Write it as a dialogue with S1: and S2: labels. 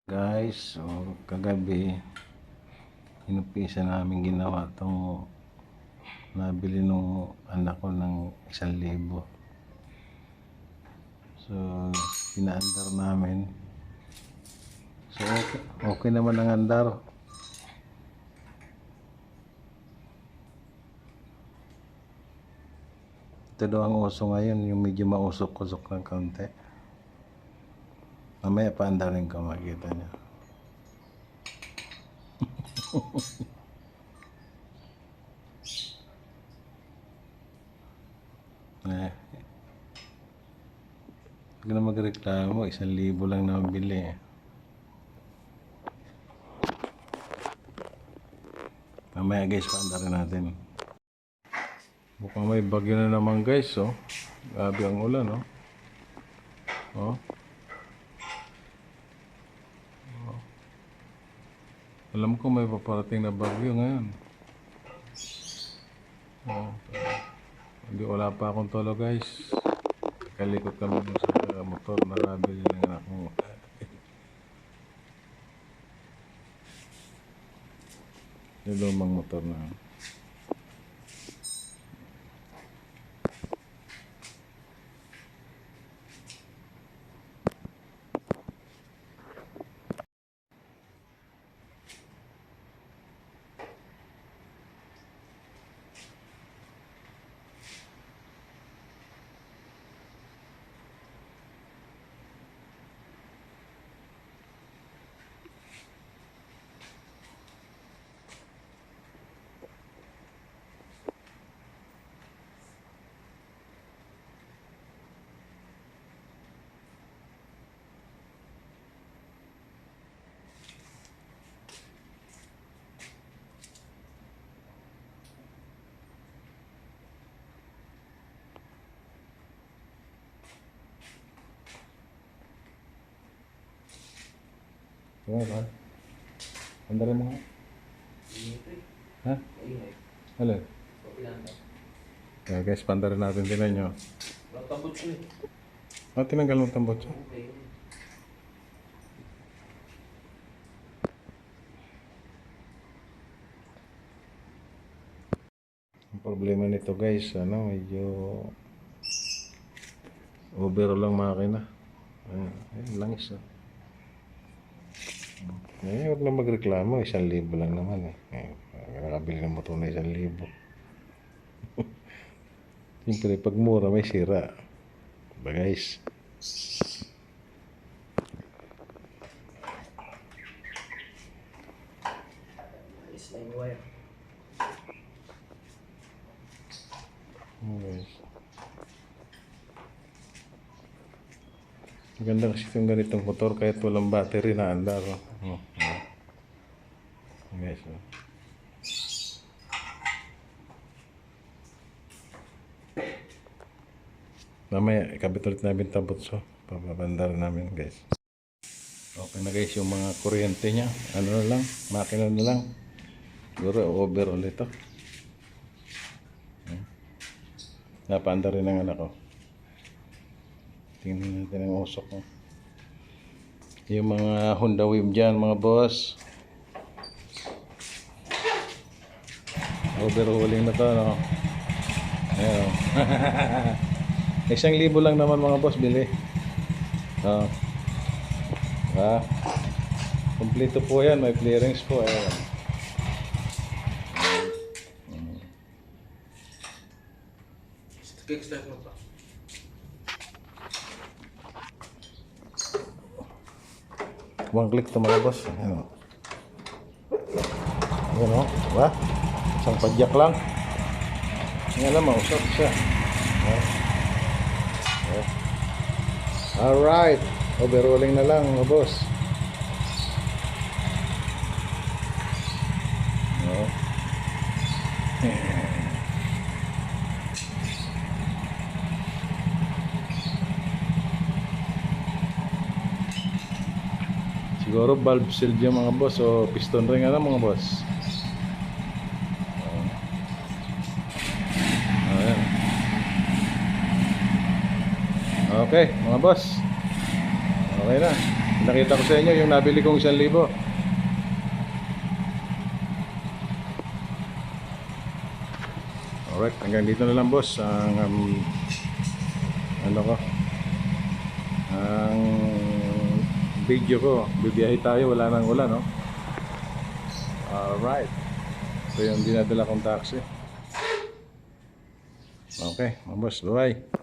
S1: Guys, so kagabi inumpisa namin ginawa tong nabili nung anak ko ng 1,000. So pinaandar namin. So okay naman ang andar. Ito daw ang uso ngayon, yung medyo mausok-usok ng kaunti. Mamaya paandarin ko, makikita niyo. Eh, huwag na magreklamo, 1,000 lang na mabili eh. Mamaya guys, paandarin natin. Mukhang may bagyo na naman guys, oh. Grabe ang ulan, oh. Oh. Alam ko may paparating na bagyo ngayon. Oh. Hindi, wala pa akong tolo guys. Kalikot kami sa motor na nabili ng anak mo. Yung lumang motor na. Ano ba? Andarin mo nga. Ha? Halo? Kaya guys, pandarin natin. Tinan nyo. Tinanggal mo tambot siya. Ang problema nito guys, medyo overall lang makina. Ayun, langis. Huwag na magreklamo, 1,000 lang naman eh. Nakabili ng motor na 1,000. Siyempre, pag mura may sira. Diba guys? Guys. Maganda kasi itong ganitong motor kahit walang battery na andar. Guys, mamaya ikabit ulit namin tabot, so papapandar namin guys. Okay na guys, yung mga kuryente nya, ano na lang, makina na lang. Siguro over ulit ito. Napaandar rin ng anak ko. Tingnan natin ang usok mo. Yung mga Honda Wave dyan mga boss. Overhauling na to, no? Ayan. 1,000 lang naman mga boss, bili. Kompleto po yan, may clearings po. Ayan.
S2: Kickstart mo pa.
S1: One click to mga boss. Ayan o. Ayan o. Diba? Isang padyak lang. Ayan na, mausap siya. Alright. Overrolling na lang mga boss. Siguro valve seal yung mga boss o piston ring mga boss. Ayan. Okay mga boss, okay na. Nakita ko sa inyo yung nabili kong 1,000. Alright, hanggang dito na lang boss ang ano ko, ang video ko. Bibiyahe tayo, wala nang ulan, no? Alright, ito yung dinadala kong taxi. Okay, mga boss, bye.